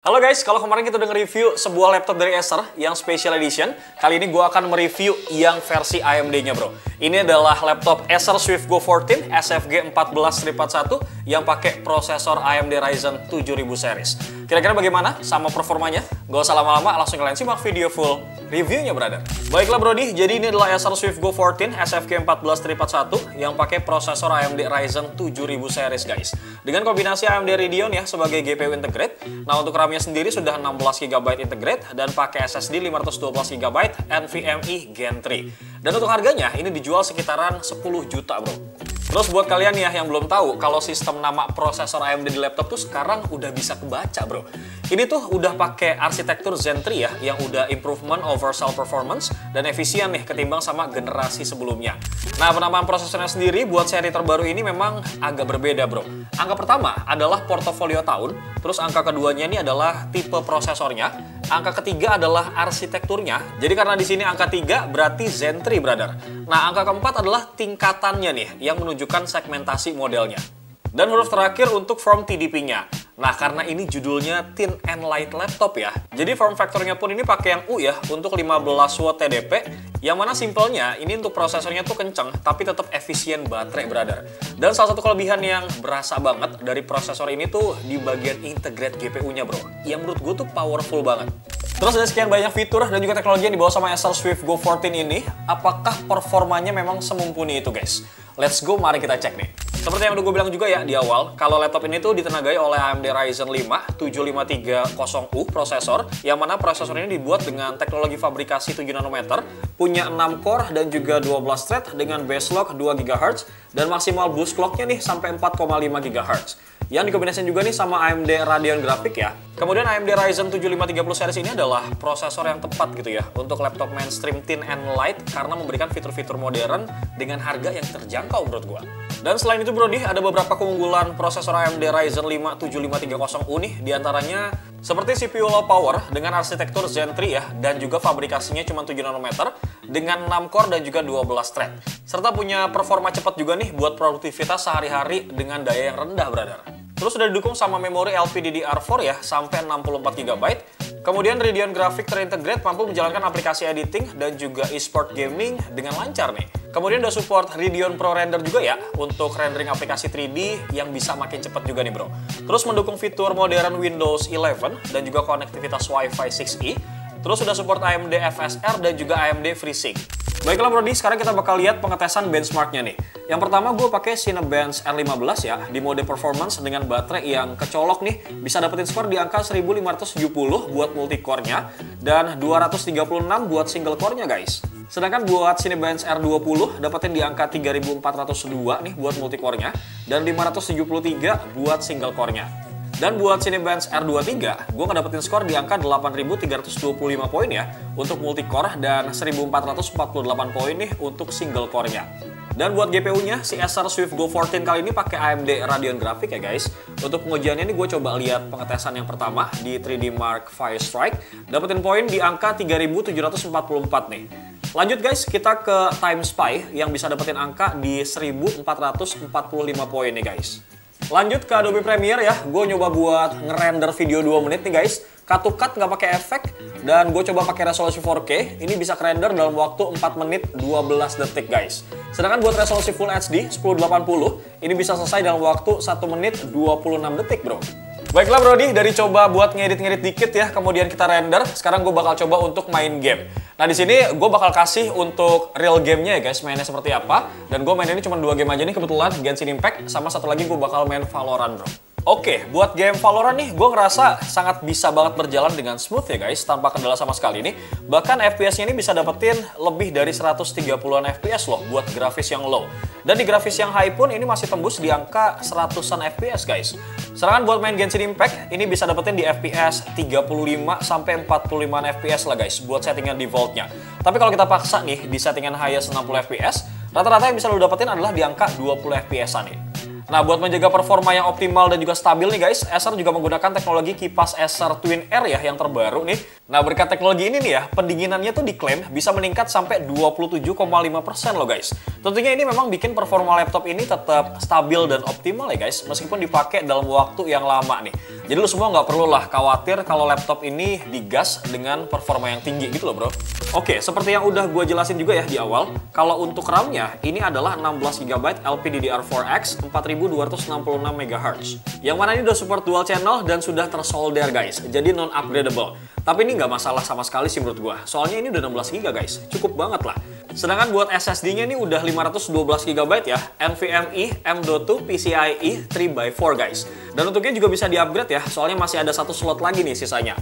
Halo guys, kalau kemarin kita udah nge-review sebuah laptop dari Acer yang Special Edition, kali ini gue akan mereview yang versi AMD-nya bro. Ini adalah laptop Acer SwiftGo 14 SFG 1441 yang pakai prosesor AMD Ryzen 7000 series. Kira-kira bagaimana sama performanya? Gak usah lama-lama, langsung kalian simak video full reviewnya brother. Baiklah brody, jadi ini adalah Acer SwiftGo 14 SFG 14341 yang pakai prosesor AMD Ryzen 7000 series guys. Dengan kombinasi AMD Radeon ya sebagai GPU integrate. Nah untuk RAM-nya sendiri sudah 16 GB integrate dan pakai SSD 512 GB NVMe Gen 3. Dan untuk harganya ini dijual sekitaran 10 juta bro. Terus buat kalian ya yang belum tahu kalau sistem nama prosesor AMD di laptop tuh sekarang udah bisa kebaca bro. Ini tuh udah pakai arsitektur Zen 3 ya yang udah improvement over cell performance dan efisien nih ketimbang sama generasi sebelumnya. Nah penamaan prosesornya sendiri buat seri terbaru ini memang agak berbeda bro. Angka pertama adalah portofolio tahun, terus angka keduanya ini adalah tipe prosesornya, angka ketiga adalah arsitekturnya. Jadi karena di sini angka 3 berarti Zen 3 brother. Nah angka keempat adalah tingkatannya nih yang menunjukkan segmentasi modelnya. Dan huruf terakhir untuk form TDP-nya. Nah, karena ini judulnya Thin and Light Laptop ya. Jadi form factor-nya pun ini pakai yang U ya, untuk 15 watt TDP. Yang mana simpelnya, ini untuk prosesornya tuh kenceng, tapi tetap efisien baterai, brother. Dan salah satu kelebihan yang berasa banget dari prosesor ini tuh di bagian integrate GPU-nya, bro. Yang menurut gue tuh powerful banget. Terus ada sekian banyak fitur dan juga teknologi yang dibawa sama Acer SwiftGo 14 ini. Apakah performanya memang semumpuni itu, guys? Let's go, mari kita cek nih. Seperti yang udah gue bilang juga ya di awal, kalau laptop ini tuh ditenagai oleh AMD Ryzen 5 7530U prosesor, yang mana prosesor ini dibuat dengan teknologi fabrikasi 7 nanometer, punya 6 core dan juga 12 thread dengan base clock 2 GHz, dan maksimal boost clocknya nih sampai 4,5 GHz. Yang dikombinasikan juga nih sama AMD Radeon Graphic ya. Kemudian AMD Ryzen 7530 series ini adalah prosesor yang tepat gitu ya untuk laptop mainstream thin and light karena memberikan fitur-fitur modern dengan harga yang terjangkau menurut gua. Dan selain itu brody, ada beberapa keunggulan prosesor AMD Ryzen 5 7530U nih, diantaranya seperti CPU low power dengan arsitektur Zen 3 ya, dan juga fabrikasinya cuma 7 nanometer dengan 6 core dan juga 12 thread. Serta punya performa cepat juga nih buat produktivitas sehari-hari dengan daya yang rendah brother. Terus sudah didukung sama memori LPDDR4 ya, sampai 64 GB. Kemudian Radeon Graphic terintegrate mampu menjalankan aplikasi editing dan juga e-sport gaming dengan lancar nih. Kemudian udah support Radeon Pro Render juga ya, untuk rendering aplikasi 3D yang bisa makin cepat juga nih bro. Terus mendukung fitur modern Windows 11 dan juga konektivitas Wi-Fi 6E. Terus sudah support AMD FSR dan juga AMD FreeSync. Baiklah brody, sekarang kita bakal lihat pengetesan benchmarknya nih. Yang pertama gue pakai Cinebench R15 ya, di mode performance dengan baterai yang kecolok nih, bisa dapetin skor di angka 1570 buat multicore-nya dan 236 buat single core-nya guys. Sedangkan buat Cinebench R20 dapetin di angka 3402 nih buat multicore-nya dan 573 buat single core-nya. Dan buat Cinebench R23, gue ngedapetin skor di angka 8325 poin ya untuk multicore dan 1448 poin nih untuk single core-nya. Dan buat GPU-nya, si Acer SwiftGo 14 kali ini pakai AMD Radeon Graphic ya guys. Untuk pengujiannya ini gue coba lihat pengetesan yang pertama di 3D Mark Firestrike, dapetin poin di angka 3744 nih. Lanjut guys, kita ke Time Spy yang bisa dapetin angka di 1445 poin nih guys. Lanjut ke Adobe Premiere ya, gue nyoba buat ngerender video 2 menit nih guys. Cut to cut nggak pakai efek, dan gue coba pakai resolusi 4K. Ini bisa kerender dalam waktu 4 menit 12 detik guys. Sedangkan buat resolusi Full HD 1080, ini bisa selesai dalam waktu 1 menit 26 detik bro. Baiklah brody, dari coba buat ngedit-ngedit dikit ya, kemudian kita render. Sekarang gue bakal coba untuk main game. Nah di sini gue bakal kasih untuk real gamenya ya guys, mainnya seperti apa. Dan gue main ini cuma 2 game aja nih kebetulan, Genshin Impact, sama satu lagi gue bakal main Valorant bro. Oke, buat game Valorant nih, gue ngerasa sangat bisa banget berjalan dengan smooth ya guys, tanpa kendala sama sekali nih. Bahkan FPS-nya ini bisa dapetin lebih dari 130-an FPS loh buat grafis yang low. Dan di grafis yang high pun ini masih tembus di angka 100-an FPS guys. Sedangkan buat main Genshin Impact, ini bisa dapetin di FPS 35 sampai 45-an FPS lah guys, buat settingan default-nya. Tapi kalau kita paksa nih di settingan highest 60 FPS, rata-rata yang bisa lo dapetin adalah di angka 20 FPS-an nih. Nah, buat menjaga performa yang optimal dan juga stabil nih guys, Acer juga menggunakan teknologi kipas Acer Twin Air ya yang terbaru nih. Nah, berkat teknologi ini nih ya, pendinginannya tuh diklaim bisa meningkat sampai 27,5% loh guys. Tentunya ini memang bikin performa laptop ini tetap stabil dan optimal ya guys, meskipun dipakai dalam waktu yang lama nih. Jadi lu semua nggak perlu lah khawatir kalau laptop ini digas dengan performa yang tinggi gitu loh bro. Oke, seperti yang udah gue jelasin juga ya di awal, kalau untuk RAM-nya ini adalah 16GB LPDDR4X 4266 MHz. Yang mana ini udah support dual channel dan sudah tersolder guys, jadi non-upgradable. Tapi ini nggak masalah sama sekali sih menurut gue, soalnya ini udah 16GB guys, cukup banget lah. Sedangkan buat SSD-nya ini udah 512GB ya, NVMe M.2 PCIe 3x4 guys. Dan untuknya juga bisa di-upgrade ya, soalnya masih ada satu slot lagi nih sisanya.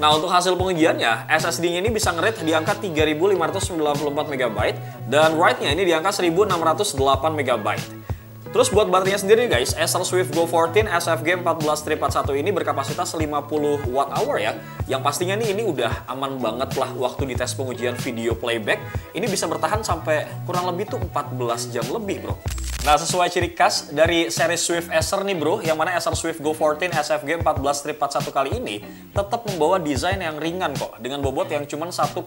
Nah, untuk hasil pengujiannya, SSD-nya ini bisa nge-rate di angka 3594MB dan write-nya ini di angka 1608MB. Terus buat baterainya sendiri guys, Acer Swift Go 14 SFG 14-41 ini berkapasitas 50 Wh ya. Yang pastinya nih ini udah aman banget lah waktu dites pengujian video playback. Ini bisa bertahan sampai kurang lebih tuh 14 jam lebih bro. Nah, sesuai ciri khas dari seri Swift Acer nih bro, yang mana Acer Swift Go 14 SFG 14-41 kali ini tetap membawa desain yang ringan kok, dengan bobot yang cuma 1,2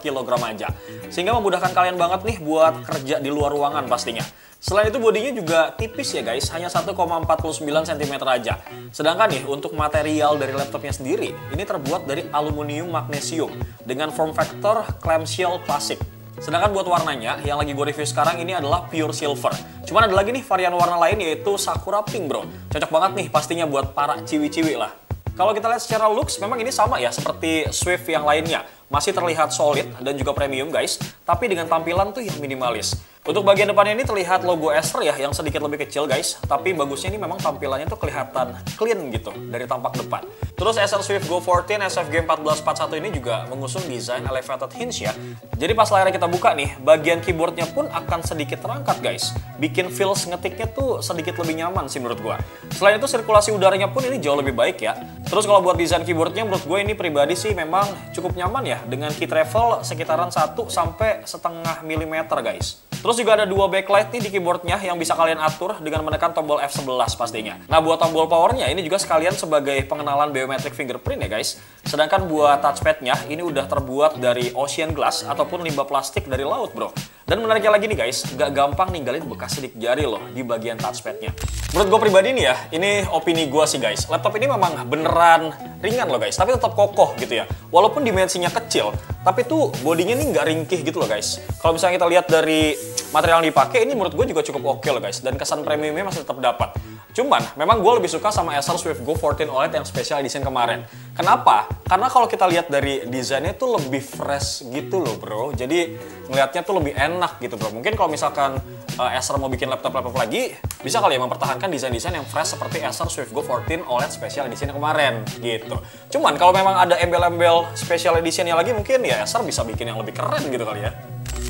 kg aja. Sehingga memudahkan kalian banget nih buat kerja di luar ruangan pastinya. Selain itu bodinya juga tipis ya guys, hanya 1,49 cm aja. Sedangkan nih untuk material dari laptopnya sendiri, ini terbuat dari aluminium magnesium dengan form factor clamshell plastik. Sedangkan buat warnanya, yang lagi gue review sekarang ini adalah pure silver. Cuman ada lagi nih varian warna lain yaitu sakura pink bro. Cocok banget nih pastinya buat para ciwi-ciwi lah. Kalau kita lihat secara looks, memang ini sama ya seperti Swift yang lainnya. Masih terlihat solid dan juga premium guys, tapi dengan tampilan tuh yang minimalis. Untuk bagian depannya ini terlihat logo Acer ya, yang sedikit lebih kecil guys. Tapi bagusnya ini memang tampilannya tuh kelihatan clean gitu dari tampak depan. Terus Acer Swift Go 14 SFG 1441 ini juga mengusung desain elevated hinge ya. Jadi pas layarnya kita buka nih, bagian keyboardnya pun akan sedikit terangkat guys. Bikin feels ngetiknya tuh sedikit lebih nyaman sih menurut gua. Selain itu sirkulasi udaranya pun ini jauh lebih baik ya. Terus kalau buat desain keyboardnya menurut gue ini pribadi sih memang cukup nyaman ya, dengan key travel sekitaran 1-1,5 mm guys. Terus juga ada dua backlight nih di keyboardnya yang bisa kalian atur dengan menekan tombol F11 pastinya. Nah, buat tombol powernya ini juga sekalian sebagai pengenalan biometric fingerprint ya guys. Sedangkan buat touchpadnya ini udah terbuat dari ocean glass ataupun limbah plastik dari laut bro. Dan menariknya lagi nih guys, gak gampang ninggalin bekas sidik jari loh di bagian touchpadnya. Menurut gue pribadi nih ya, ini opini gue sih guys. Laptop ini memang beneran ringan loh guys, tapi tetap kokoh gitu ya. Walaupun dimensinya kecil, tapi tuh bodinya nih nggak ringkih gitu loh guys. Kalau misalnya kita lihat dari material yang dipakai, ini menurut gue juga cukup oke loh guys. Dan kesan premiumnya masih tetap dapat. Cuman, memang gue lebih suka sama Acer Swift Go 14 OLED yang special edition kemarin. Kenapa? Karena kalau kita lihat dari desainnya tuh lebih fresh gitu loh bro. Jadi ngelihatnya tuh lebih enak gitu bro. Mungkin kalau misalkan Acer mau bikin laptop-laptop lagi, bisa kali ya mempertahankan desain-desain yang fresh seperti Acer Swift Go 14 OLED special edition kemarin gitu. Cuman kalau memang ada embel-embel special editionnya lagi, mungkin ya Acer bisa bikin yang lebih keren gitu kali ya.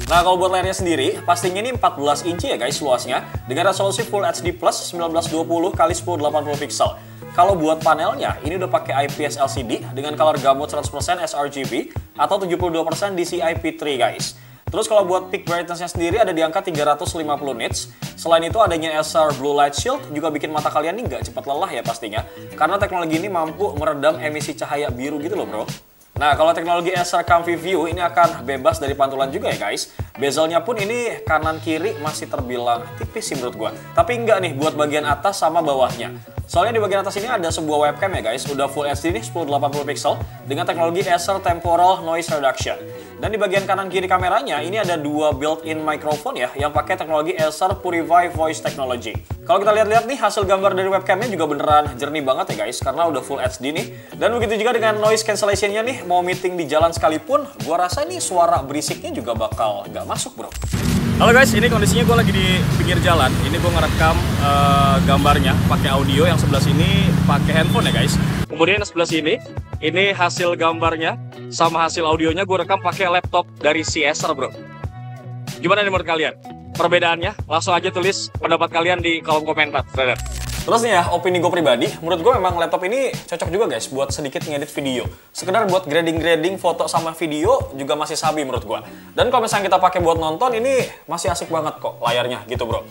Nah, kalau buat layarnya sendiri, pastinya ini 14 inci ya guys luasnya, dengan resolusi Full HD Plus 1920x1080 pixel. Kalau buat panelnya, ini udah pakai IPS LCD dengan color gamut 100% sRGB atau 72% DCI-P3 guys. Terus kalau buat peak brightness-nya sendiri ada di angka 350 nits. Selain itu adanya Acer Blue Light Shield juga bikin mata kalian nih nggak cepat lelah ya pastinya. Karena teknologi ini mampu meredam emisi cahaya biru gitu loh bro. Nah, kalau teknologi Acer Comfy View ini akan bebas dari pantulan juga ya guys. Bezelnya pun ini kanan kiri masih terbilang tipis sih menurut gua. Tapi enggak nih buat bagian atas sama bawahnya. Soalnya di bagian atas ini ada sebuah webcam ya guys, udah Full HD nih 1080 pixel dengan teknologi Acer Temporal Noise Reduction. Dan di bagian kanan kiri kameranya ini ada dua built-in microphone ya yang pakai teknologi Acer Purify Voice Technology. Kalau kita lihat-lihat nih hasil gambar dari webcamnya juga beneran jernih banget ya guys karena udah Full HD nih. Dan begitu juga dengan noise cancellation-nya nih, mau meeting di jalan sekalipun, gua rasa ini suara berisiknya juga bakal nggak masuk bro. Halo guys, ini kondisinya gue lagi di pinggir jalan. Ini gue ngerekam gambarnya pakai audio, yang sebelah sini pakai handphone ya guys. Kemudian yang sebelah sini, ini hasil gambarnya sama hasil audionya gue rekam pakai laptop dari si Acer bro. Gimana nih menurut kalian? Perbedaannya? Langsung aja tulis pendapat kalian di kolom komentar. Terus nih ya, opini gue pribadi, menurut gue memang laptop ini cocok juga guys buat sedikit ngedit video. Sekedar buat grading-grading foto sama video juga masih sabi menurut gue. Dan kalau misalnya kita pakai buat nonton, ini masih asik banget kok layarnya gitu bro.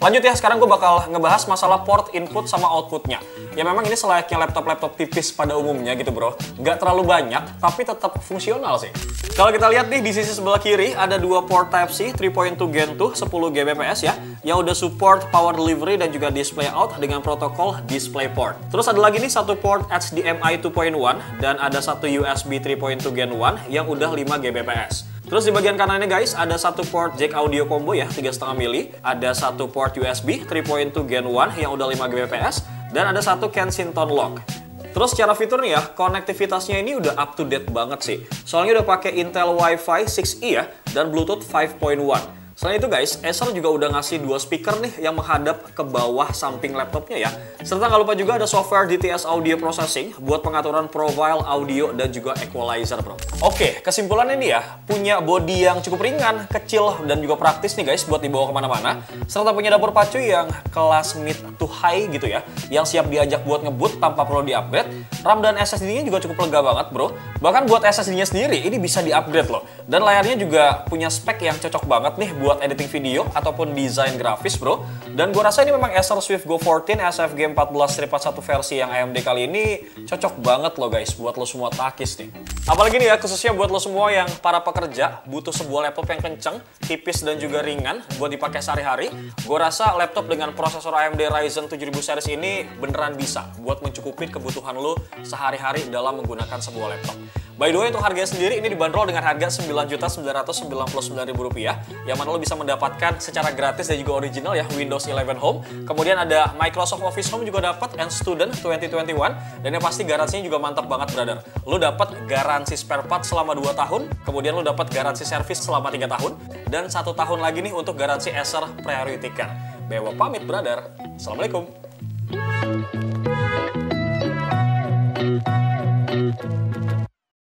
Lanjut ya, sekarang gue bakal ngebahas masalah port input sama outputnya. Ya memang ini selayaknya laptop-laptop tipis pada umumnya gitu bro. Nggak terlalu banyak, tapi tetap fungsional sih. Kalau kita lihat nih, di sisi sebelah kiri ada dua port Type-C 3.2 Gen 2 10 Gbps ya, yang udah support power delivery dan juga display out dengan protokol DisplayPort. Terus ada lagi nih satu port HDMI 2.1 dan ada satu USB 3.2 Gen 1 yang udah 5 Gbps. Terus di bagian kanannya guys, ada satu port jack audio combo ya, 3,5 mili. Ada satu port USB 3.2 Gen 1 yang udah 5 Gbps. Dan ada satu Kensington lock. Terus secara fitur nih ya, konektivitasnya ini udah up to date banget sih. Soalnya udah pakai Intel Wi-Fi 6E ya, dan Bluetooth 5.1. Selain itu guys, Acer juga udah ngasih dua speaker nih yang menghadap ke bawah samping laptopnya ya. Serta nggak lupa juga ada software DTS Audio Processing buat pengaturan profile audio dan juga equalizer bro. Oke, kesimpulannya nih ya, punya body yang cukup ringan, kecil, dan juga praktis nih guys buat dibawa kemana-mana. Serta punya dapur pacu yang kelas mid to high gitu ya, yang siap diajak buat ngebut tanpa perlu di-upgrade. RAM dan SSD-nya juga cukup lega banget bro. Bahkan buat SSD-nya sendiri ini bisa di-upgrade loh. Dan layarnya juga punya spek yang cocok banget nih buat editing video ataupun desain grafis bro. Dan gue rasa ini memang Acer Swift Go 14 SFG 14/1 versi yang AMD kali ini cocok banget loh guys buat lo semua takis nih. Apalagi nih ya, khususnya buat lo semua yang para pekerja butuh sebuah laptop yang kenceng, tipis dan juga ringan buat dipakai sehari-hari. Gue rasa laptop dengan prosesor AMD Ryzen 7000 series ini beneran bisa buat mencukupi kebutuhan lo sehari-hari dalam menggunakan sebuah laptop. By the way, untuk harganya sendiri ini dibanderol dengan harga Rp9.999.000 yang mana lo bisa mendapatkan secara gratis dan juga original ya Windows 11 Home. Kemudian ada Microsoft Office Home juga dapat, and Student 2021, dan yang pasti garansinya juga mantap banget brother. Lo dapat garansi spare part selama 2 tahun, kemudian lo dapat garansi servis selama 3 tahun, dan 1 tahun lagi nih untuk garansi Acer Priority Care. Bewo pamit brother. Assalamualaikum.